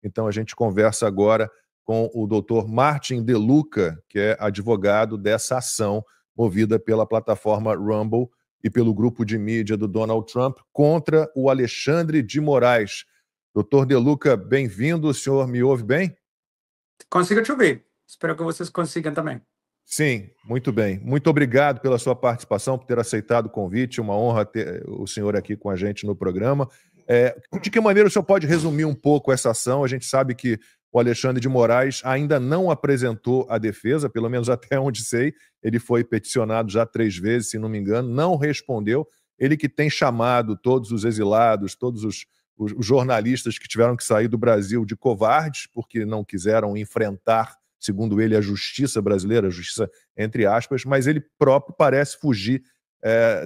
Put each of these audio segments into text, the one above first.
Então a gente conversa agora com o doutor Martin De Luca, que é advogado dessa ação movida pela plataforma Rumble e pelo grupo de mídia do Donald Trump contra o Alexandre de Moraes. Doutor De Luca, bem-vindo. O senhor me ouve bem? Consigo te ouvir. Espero que vocês consigam também. Sim, muito bem. Muito obrigado pela sua participação, por ter aceitado o convite. Uma honra ter o senhor aqui com a gente no programa. De que maneira o senhor pode resumir um pouco essa ação? A gente sabe que o Alexandre de Moraes ainda não apresentou a defesa, pelo menos até onde sei. Ele foi peticionado já 3 vezes, se não me engano, não respondeu. Ele que tem chamado todos os exilados, todos os jornalistas que tiveram que sair do Brasil de covardes, porque não quiseram enfrentar, segundo ele, a justiça brasileira, a justiça entre aspas, mas ele próprio parece fugir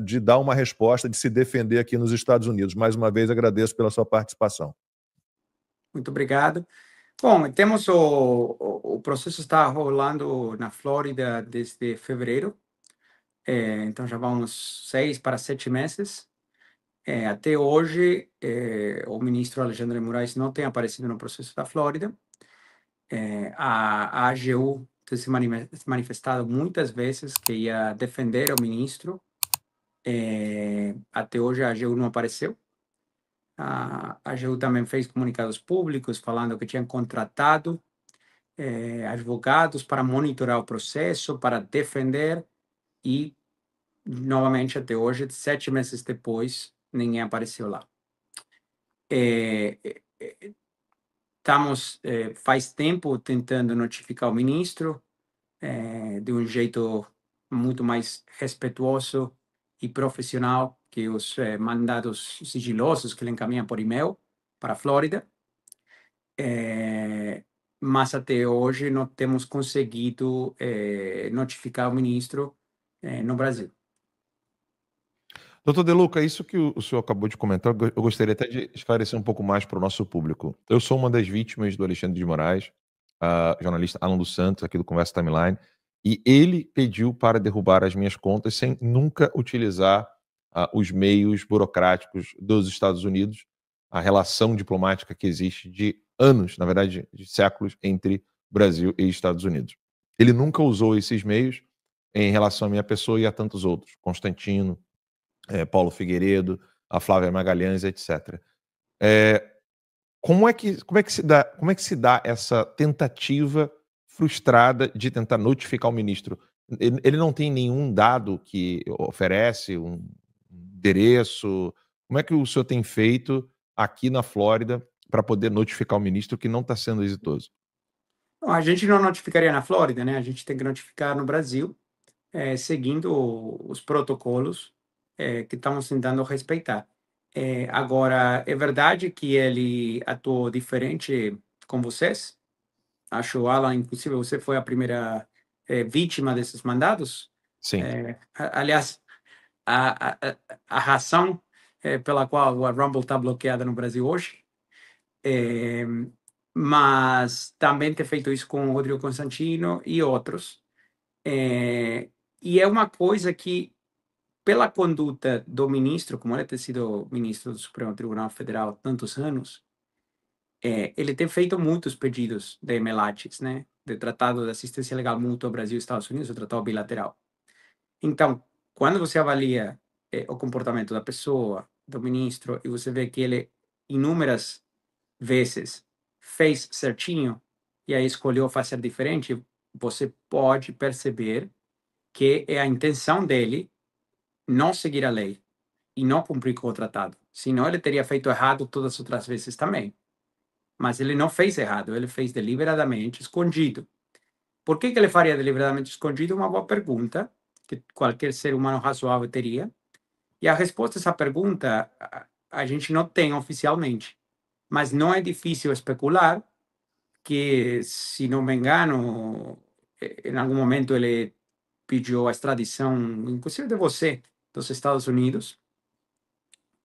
de dar uma resposta, de se defender aqui nos Estados Unidos. Mais uma vez, agradeço pela sua participação. Muito obrigado. Bom, temos o processo está rolando na Flórida desde fevereiro, então já vamos 6 para 7 meses. Até hoje, o ministro Alexandre de Moraes não tem aparecido no processo da Flórida. A AGU tem se manifestado muitas vezes que ia defender o ministro. Até hoje a AGU não apareceu. A AGU também fez comunicados públicos falando que tinham contratado advogados para monitorar o processo, para defender, e, novamente, até hoje, 7 meses depois, ninguém apareceu lá. Estamos, faz tempo, tentando notificar o ministro de um jeito muito mais respeituoso e profissional que os mandados sigilosos que ele encaminha por e-mail para a Flórida. Mas até hoje não temos conseguido notificar o ministro no Brasil. Doutor De Luca, isso que o senhor acabou de comentar, eu gostaria até de esclarecer um pouco mais para o nosso público. Eu sou uma das vítimas do Alexandre de Moraes, jornalista Alan dos Santos, aqui do Conversa Timeline, e ele pediu para derrubar as minhas contas sem nunca utilizar os meios burocráticos dos Estados Unidos, a relação diplomática que existe de anos, na verdade, de séculos, entre Brasil e Estados Unidos. Ele nunca usou esses meios em relação à minha pessoa e a tantos outros, Constantino, Paulo Figueiredo, a Flávia Magalhães, etc. Como é que se dá essa tentativa frustrada de tentar notificar o ministro? Ele não tem nenhum dado que oferece um endereço? Como é que o senhor tem feito aqui na Flórida para poder notificar o ministro que não está sendo exitoso? Bom, a gente não notificaria na Flórida, né? A gente tem que notificar no Brasil, seguindo os protocolos que estamos tentando respeitar. Agora, é verdade que ele atuou diferente com vocês? Acho, Alan, inclusive você foi a primeira vítima desses mandados. Sim. Aliás, a razão pela qual a Rumble está bloqueada no Brasil hoje. Mas também ter feito isso com o Rodrigo Constantino e outros. E é uma coisa que, pela conduta do ministro, como ele ter sido ministro do Supremo Tribunal Federal há tantos anos, ele tem feito muitos pedidos de MLATs, né? De Tratado de Assistência Legal Mútua Brasil e Estados Unidos, o tratado bilateral. Então, quando você avalia o comportamento da pessoa, do ministro, e você vê que ele, inúmeras vezes, fez certinho e aí escolheu fazer diferente, você pode perceber que é a intenção dele não seguir a lei e não cumprir com o tratado. Senão ele teria feito errado todas as outras vezes também. Mas ele não fez errado, ele fez deliberadamente, escondido. Por que ele faria deliberadamente escondido? Uma boa pergunta que qualquer ser humano razoável teria. E a resposta a essa pergunta a gente não tem oficialmente. Mas não é difícil especular que, se não me engano, em algum momento ele pediu a extradição, inclusive de você, dos Estados Unidos,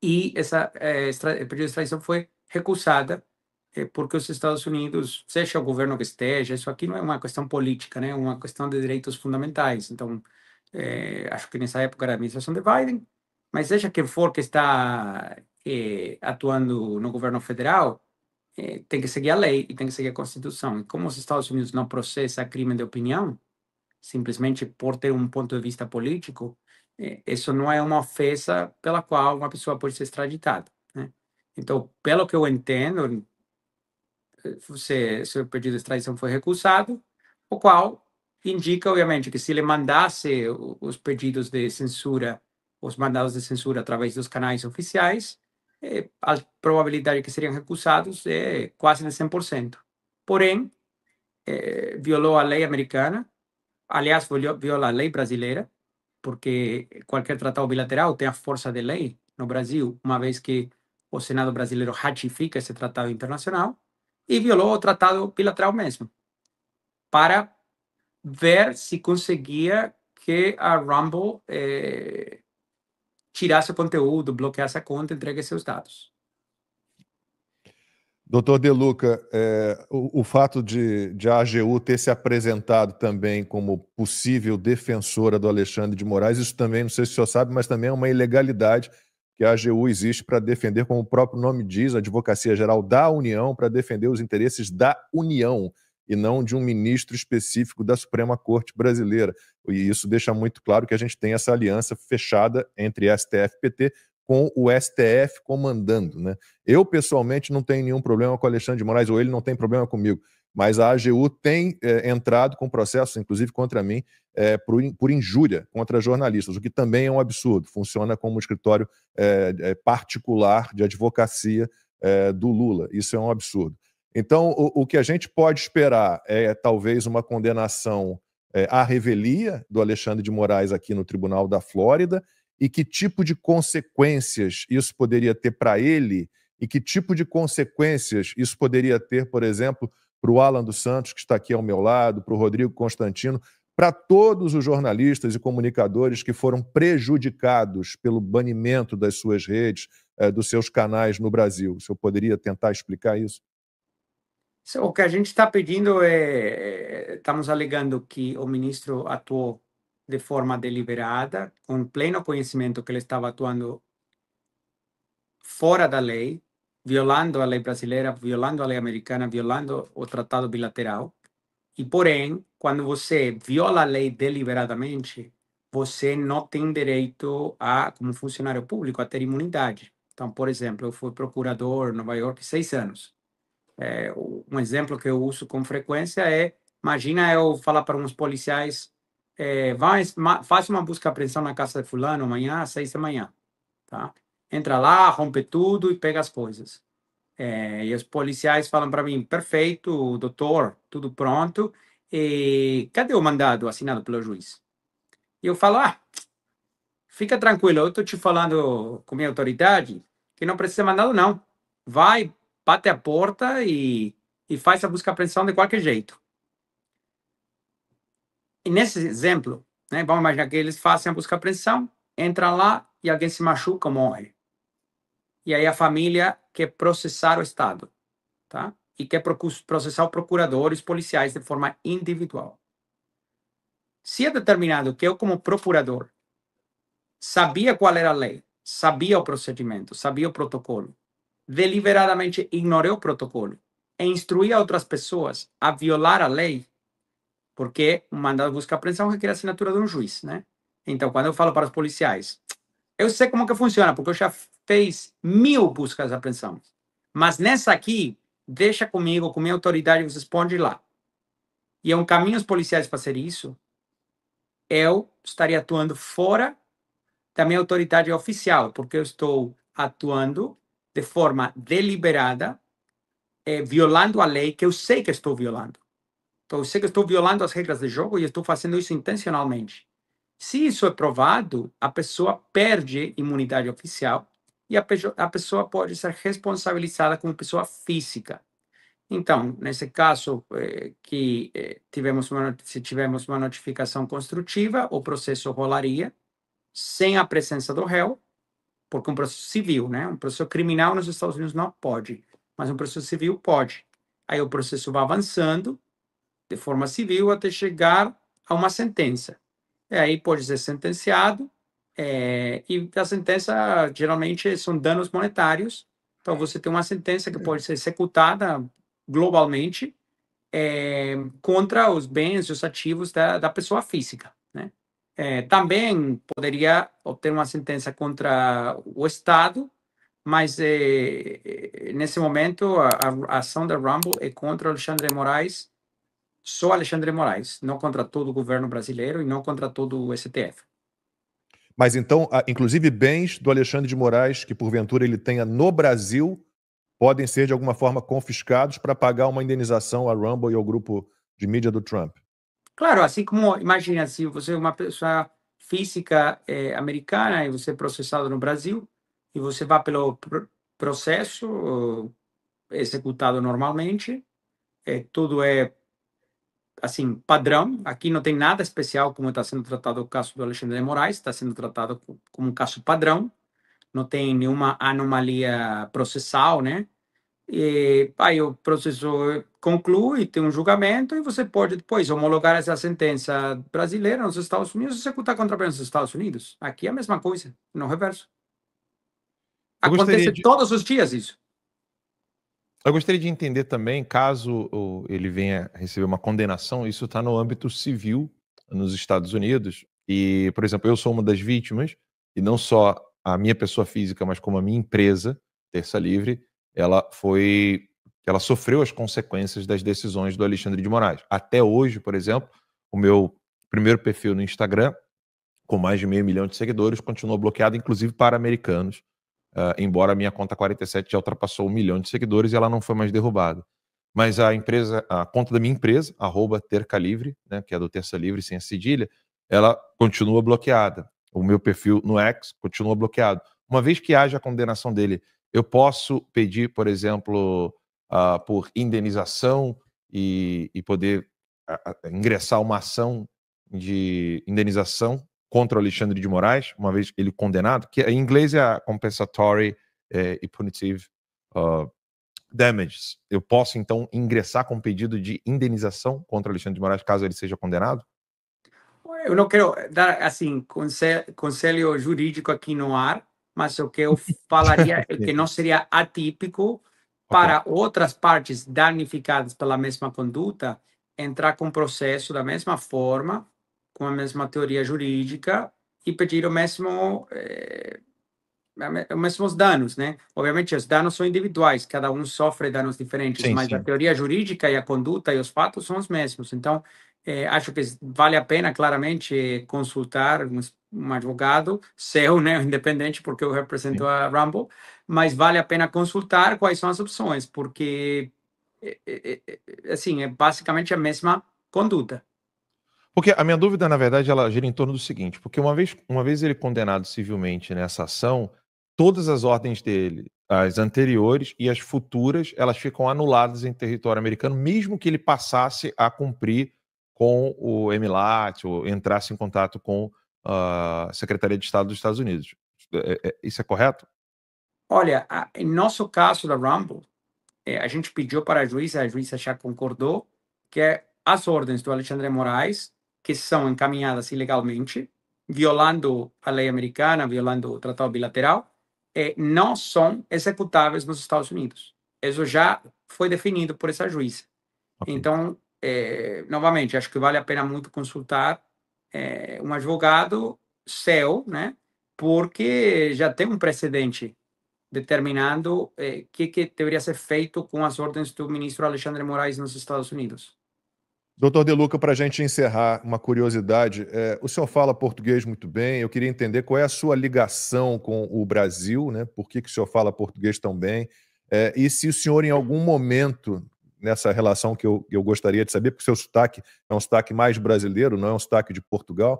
e essa pedido de extradição foi recusada, porque os Estados Unidos, seja o governo que esteja, isso aqui não é uma questão política, né? É uma questão de direitos fundamentais. Então, acho que nessa época era a administração de Biden, mas seja quem for que está atuando no governo federal, tem que seguir a lei e tem que seguir a Constituição. E como os Estados Unidos não processam crime de opinião, simplesmente por ter um ponto de vista político, isso não é uma ofensa pela qual uma pessoa pode ser extraditada, né? Então, pelo que eu entendo, seu pedido de extradição foi recusado, o qual indica, obviamente, que se ele mandasse os pedidos de censura, os mandados de censura através dos canais oficiais, a probabilidade que seriam recusados é quase de 100%. Porém, violou a lei americana, aliás, viola a lei brasileira, porque qualquer tratado bilateral tem a força de lei no Brasil, uma vez que o Senado brasileiro ratifica esse tratado internacional, e violou o tratado bilateral mesmo, para ver se conseguia que a Rumble tirasse o conteúdo, bloqueasse a conta, entregue seus dados. Doutor De Luca, o fato de a AGU ter se apresentado também como possível defensora do Alexandre de Moraes, isso também, não sei se o senhor sabe, mas também é uma ilegalidade que a AGU existe para defender, como o próprio nome diz, a Advocacia Geral da União, para defender os interesses da União e não de um ministro específico da Suprema Corte Brasileira. E isso deixa muito claro que a gente tem essa aliança fechada entre STF e PT, com o STF comandando, né? Eu, pessoalmente, não tenho nenhum problema com o Alexandre de Moraes, ou ele não tem problema comigo, mas a AGU tem entrado com processos, inclusive contra mim, por injúria contra jornalistas, o que também é um absurdo. Funciona como um escritório particular de advocacia do Lula. Isso é um absurdo. Então, o que a gente pode esperar é talvez uma condenação à revelia do Alexandre de Moraes aqui no Tribunal da Flórida, e que tipo de consequências isso poderia ter para ele, e que tipo de consequências isso poderia ter, por exemplo, para o Alan dos Santos, que está aqui ao meu lado, para o Rodrigo Constantino, para todos os jornalistas e comunicadores que foram prejudicados pelo banimento das suas redes, dos seus canais no Brasil. O senhor poderia tentar explicar isso? O que a gente está pedindo estamos alegando que o ministro atuou de forma deliberada, com pleno conhecimento que ele estava atuando fora da lei, violando a lei brasileira, violando a lei americana, violando o tratado bilateral. E, porém, quando você viola a lei deliberadamente, você não tem direito a, como funcionário público, a ter imunidade. Então, por exemplo, eu fui procurador em Nova York 6 anos. Um exemplo que eu uso com frequência imagina eu falar para uns policiais, faz uma busca e apreensão na casa de fulano amanhã às 6 da manhã, tá? Entra lá, rompe tudo e pega as coisas. E os policiais falam para mim, perfeito, doutor, tudo pronto, e cadê o mandado assinado pelo juiz? E eu falo, fica tranquilo, eu estou te falando com minha autoridade que não precisa mandado não. Vai, bate a porta e faz a busca e apreensão de qualquer jeito. E nesse exemplo, né, vamos imaginar que eles fazem a busca e apreensão, entram lá e alguém se machuca ou morre. E aí a família quer processar o Estado, tá? E quer processar procuradores policiais de forma individual. Se é determinado que eu, como procurador, sabia qual era a lei, sabia o procedimento, sabia o protocolo, deliberadamente ignorei o protocolo e instruía outras pessoas a violar a lei, porque um mandado de busca e apreensão requer a assinatura de um juiz, né? Então, quando eu falo para os policiais, eu sei como que funciona, porque eu já fiz 1000 buscas e apreensões. Mas nessa aqui, deixa comigo, com minha autoridade, vocês podem ir lá. E é um caminho os policiais fazer isso, eu estaria atuando fora da minha autoridade oficial, porque eu estou atuando de forma deliberada, violando a lei que eu sei que estou violando. Então, eu sei que estou violando as regras de jogo e estou fazendo isso intencionalmente. Se isso é provado, a pessoa perde imunidade oficial e a pessoa pode ser responsabilizada como pessoa física. Então, nesse caso, se tivermos uma notificação construtiva, o processo rolaria sem a presença do réu, porque um processo civil, né? Um processo criminal nos Estados Unidos não pode, mas um processo civil pode. Aí o processo vai avançando de forma civil até chegar a uma sentença. E aí pode ser sentenciado, e a sentença geralmente são danos monetários, Então, você tem uma sentença que pode ser executada globalmente contra os bens e os ativos da pessoa física, né? Também poderia obter uma sentença contra o Estado, mas nesse momento a ação da Rumble é contra Alexandre de Moraes, só Alexandre de Moraes, não contra todo o governo brasileiro e não contra todo o STF. Mas então, inclusive bens do Alexandre de Moraes que porventura ele tenha no Brasil podem ser de alguma forma confiscados para pagar uma indenização à Rumble e ao grupo de mídia do Trump. Claro, assim como, imagina, se você é uma pessoa física americana e você é processado no Brasil, e você vai pelo processo executado normalmente, tudo é, assim, padrão, aqui não tem nada especial como está sendo tratado o caso do Alexandre de Moraes, está sendo tratado como um caso padrão, não tem nenhuma anomalia processal, né? E aí o processo conclui, tem um julgamento e você pode depois homologar essa sentença brasileira nos Estados Unidos e executar contra bens nos Estados Unidos. Aqui é a mesma coisa, no reverso. Eu gostaria Acontece de, todos os dias isso. eu gostaria de entender também, caso ele venha receber uma condenação, isso está no âmbito civil nos Estados Unidos. E, por exemplo, eu sou uma das vítimas, e não só a minha pessoa física, mas como a minha empresa, Terça Livre, ela sofreu as consequências das decisões do Alexandre de Moraes. Até hoje, por exemplo, o meu primeiro perfil no Instagram, com mais de 500 mil de seguidores, continua bloqueado, inclusive para americanos. Embora a minha conta 47 já ultrapassou 1 milhão de seguidores e ela não foi mais derrubada. Mas a conta da minha empresa, @tercalivre, né, que é do Terça Livre sem a cedilha, ela continua bloqueada. O meu perfil no X continua bloqueado. Uma vez que haja a condenação dele, eu posso pedir, por exemplo, por indenização e poder ingressar uma ação de indenização contra o Alexandre de Moraes, uma vez ele condenado, que em inglês é a compensatory e punitive damages. Eu posso, então, ingressar com pedido de indenização contra o Alexandre de Moraes, caso ele seja condenado? Eu não quero dar, assim, conselho jurídico aqui no ar, mas o que eu falaria é que não seria atípico Ok. para outras partes danificadas pela mesma conduta entrar com processo da mesma forma, com a mesma teoria jurídica e pedir o mesmo, os mesmos danos, né? Obviamente, os danos são individuais, cada um sofre danos diferentes, Sim, mas a sim. teoria jurídica e a conduta e os fatos são os mesmos. Então, acho que vale a pena, claramente, consultar um advogado seu, né, independente, porque eu represento Sim. a Rumble, mas vale a pena consultar quais são as opções, porque, assim, é basicamente a mesma conduta. Porque a minha dúvida, na verdade, ela gira em torno do seguinte, porque uma vez ele condenado civilmente nessa ação, todas as ordens dele, as anteriores e as futuras, elas ficam anuladas em território americano, mesmo que ele passasse a cumprir com o EMILAT ou entrasse em contato com a Secretaria de Estado dos Estados Unidos. Isso é correto? Olha, em nosso caso da Rumble, a gente pediu para a juíza já concordou que as ordens do Alexandre Moraes, que são encaminhadas ilegalmente, violando a lei americana, violando o tratado bilateral, não são executáveis nos Estados Unidos. Isso já foi definido por essa juíza. Ok. Então, novamente, acho que vale a pena muito consultar um advogado seu, né? Porque já tem um precedente determinando o que deveria ser feito com as ordens do ministro Alexandre Moraes nos Estados Unidos. Doutor De Luca, para a gente encerrar, uma curiosidade, o senhor fala português muito bem, eu queria entender qual é a sua ligação com o Brasil, né? Por que o senhor fala português tão bem? E se o senhor, em algum momento, nessa relação que eu gostaria de saber, porque o seu sotaque é um sotaque mais brasileiro, não é um sotaque de Portugal,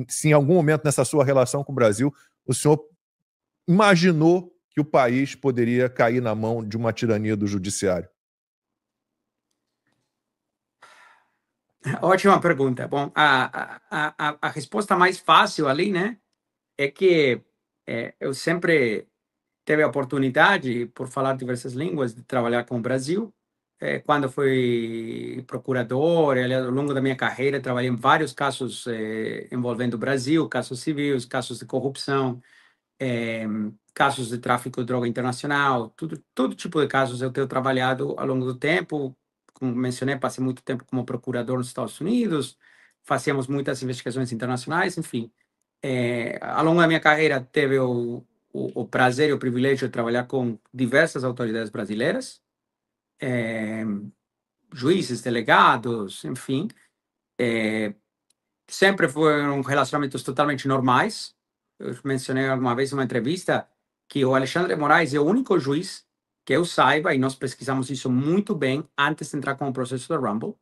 se em algum momento nessa sua relação com o Brasil, o senhor imaginou que o país poderia cair na mão de uma tirania do judiciário? Ótima pergunta. Bom, a resposta mais fácil ali, né, é que eu sempre tive a oportunidade, por falar diversas línguas, de trabalhar com o Brasil. Quando fui procurador, aliás, ao longo da minha carreira, trabalhei em vários casos envolvendo o Brasil, casos civis, casos de corrupção. casos de tráfico de droga internacional, todo tipo de casos eu tenho trabalhado ao longo do tempo. Como mencionei, passei muito tempo como procurador nos Estados Unidos, fazíamos muitas investigações internacionais, enfim. Ao longo da minha carreira, teve o prazer e o privilégio de trabalhar com diversas autoridades brasileiras, juízes, delegados, enfim. Sempre foram relacionamentos totalmente normais. Eu mencionei alguma vez em uma entrevista que o Alexandre de Moraes é o único juiz que eu saiba, e nós pesquisamos isso muito bem antes de entrar com o processo do Rumble,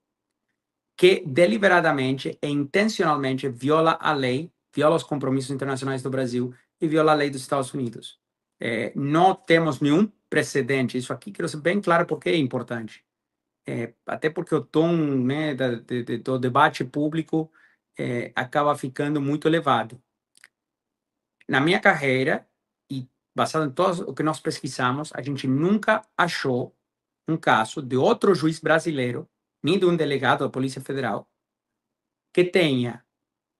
que deliberadamente e intencionalmente viola a lei, viola os compromissos internacionais do Brasil e viola a lei dos Estados Unidos. Não temos nenhum precedente. Isso aqui quero ser bem claro porque é importante. Até porque o tom, né, do debate público acaba ficando muito elevado. Na minha carreira, e baseado em tudo o que nós pesquisamos, a gente nunca achou um caso de outro juiz brasileiro, nem de um delegado da Polícia Federal, que tenha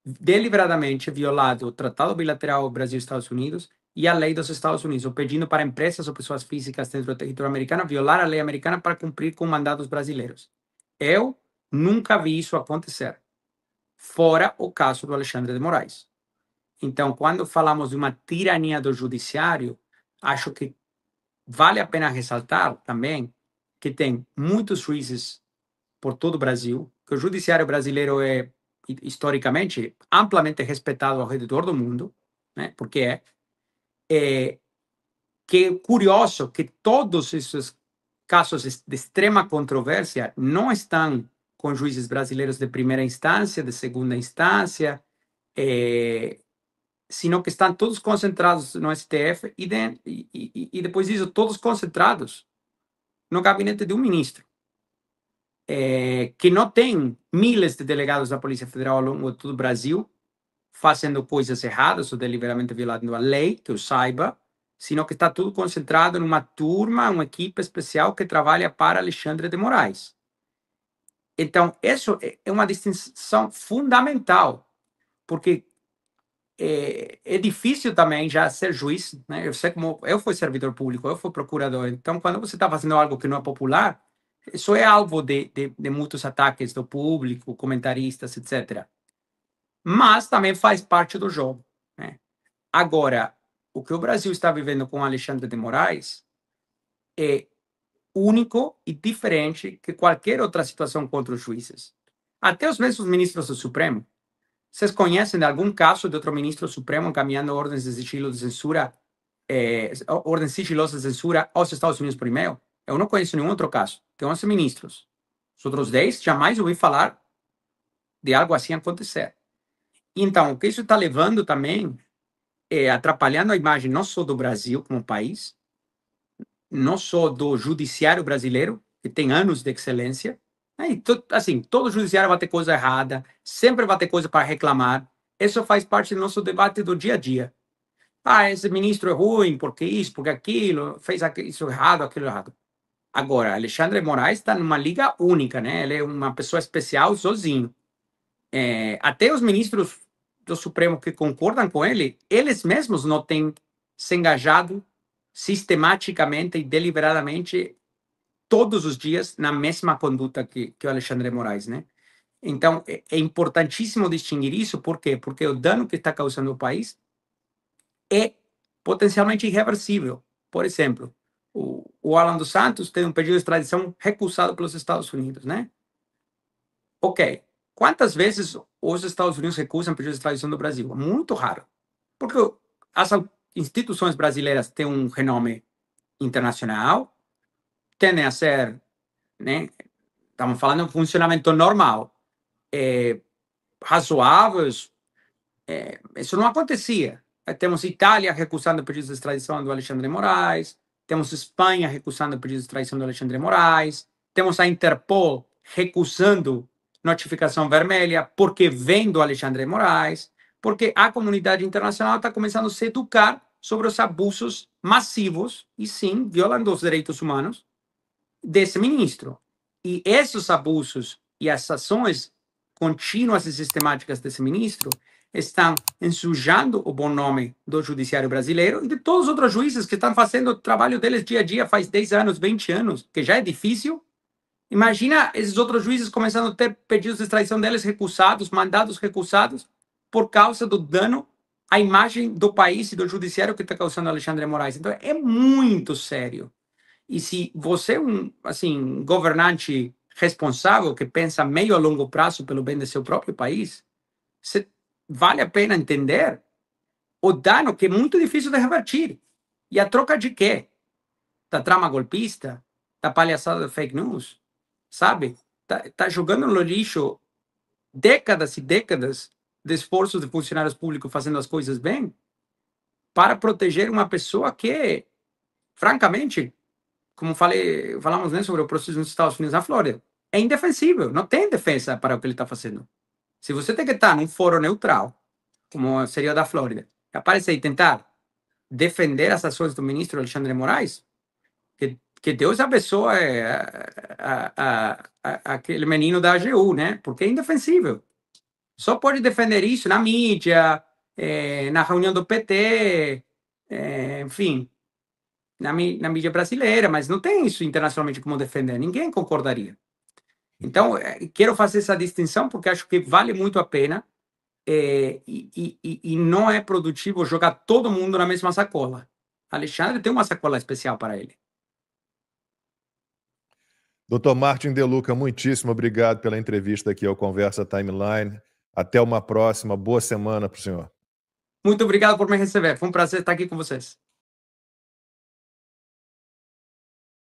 deliberadamente violado o Tratado Bilateral Brasil-Estados Unidos e a lei dos Estados Unidos, ou pedindo para empresas ou pessoas físicas dentro do território americano violar a lei americana para cumprir com mandados brasileiros. Eu nunca vi isso acontecer, fora o caso do Alexandre de Moraes. Então, quando falamos de uma tirania do judiciário, acho que vale a pena ressaltar também que tem muitos juízes por todo o Brasil, que o judiciário brasileiro é, historicamente, amplamente respeitado ao redor do mundo, né? Porque que é curioso que todos esses casos de extrema controvérsia não estão com juízes brasileiros de primeira instância, de segunda instância, sino que estão todos concentrados no STF e depois disso, todos concentrados no gabinete de um ministro, que não tem milhares de delegados da Polícia Federal ao longo de todo o Brasil fazendo coisas erradas ou deliberadamente violando a lei, que eu saiba, sino que está tudo concentrado numa turma, uma equipe especial que trabalha para Alexandre de Moraes. Então, isso é uma distinção fundamental, porque é difícil também já ser juiz, né? Eu sei como eu fui servidor público, eu fui procurador. Então, quando você está fazendo algo que não é popular, isso é alvo de muitos ataques do público, comentaristas, etc. Mas também faz parte do jogo, né? Agora, o que o Brasil está vivendo com Alexandre de Moraes é único e diferente que qualquer outra situação contra os juízes. Até os mesmos ministros do Supremo. Vocês conhecem de algum caso de outro ministro supremo encaminhando ordens de sigilo de censura, ordens sigilosas de censura aos Estados Unidos por e-mail? Eu não conheço nenhum outro caso. Tem 11 ministros. Os outros 10 jamais ouvi falar de algo assim acontecer. Então, o que isso está levando também é atrapalhando a imagem não só do Brasil como país, não só do judiciário brasileiro, que tem anos de excelência. Assim, todo judiciário vai ter coisa errada, sempre vai ter coisa para reclamar. Isso faz parte do nosso debate do dia a dia. Esse ministro é ruim, porque isso, porque aquilo, fez isso errado, aquilo errado. Agora, Alexandre de Moraes está numa liga única, né? Ele é uma pessoa especial sozinho. Até os ministros do Supremo que concordam com ele, eles mesmos não têm se engajado sistematicamente e deliberadamente todos os dias na mesma conduta que o Alexandre de Moraes, né? Então, é importantíssimo distinguir isso. Por quê? Porque o dano que está causando o país é potencialmente irreversível. Por exemplo, o Alan dos Santos tem um pedido de extradição recusado pelos Estados Unidos, né? Ok. Quantas vezes os Estados Unidos recusam pedido de extradição do Brasil? Muito raro. Porque as instituições brasileiras têm um renome internacional, tendem a ser, né? Estamos falando de um funcionamento normal, razoáveis. Isso não acontecia. Temos Itália recusando pedidos de extradição do Alexandre de Moraes, temos Espanha recusando pedidos de extradição do Alexandre de Moraes, temos a Interpol recusando notificação vermelha porque vem do Alexandre de Moraes, porque a comunidade internacional está começando a se educar sobre os abusos massivos e, sim, violando os direitos humanos desse ministro. E esses abusos e as ações contínuas e sistemáticas desse ministro estão ensujando o bom nome do judiciário brasileiro e de todos os outros juízes que estão fazendo o trabalho deles dia a dia faz 10 anos, 20 anos, que já é difícil. Imagina esses outros juízes começando a ter pedidos de extradição deles recusados, mandados recusados, por causa do dano à imagem do país e do judiciário que está causando Alexandre de Moraes. Então, é muito sério. E se você é um governante responsável que pensa meio a longo prazo pelo bem do seu próprio país, vale a pena entender o dano que é muito difícil de revertir. E a troca de quê? Da trama golpista? Da palhaçada de fake news? Sabe? Tá jogando no lixo décadas e décadas de esforços de funcionários públicos fazendo as coisas bem para proteger uma pessoa que, francamente, como falamos, né, sobre o processo nos Estados Unidos, na Flórida, é indefensível, não tem defesa para o que ele está fazendo. Se você tem que estar num fórum neutral, como seria o da Flórida, aparecer e tentar defender as ações do ministro Alexandre de Moraes, que Deus abençoe aquele menino da AGU, né? Porque é indefensível. Só pode defender isso na mídia, na reunião do PT, enfim, na mídia brasileira, mas não tem isso internacionalmente como defender. Ninguém concordaria. Então, quero fazer essa distinção porque acho que vale muito a pena e não é produtivo jogar todo mundo na mesma sacola. Alexandre tem uma sacola especial para ele. Doutor Martin De Luca, muitíssimo obrigado pela entrevista aqui ao Conversa Timeline. Até uma próxima. Boa semana para o senhor. Muito obrigado por me receber. Foi um prazer estar aqui com vocês.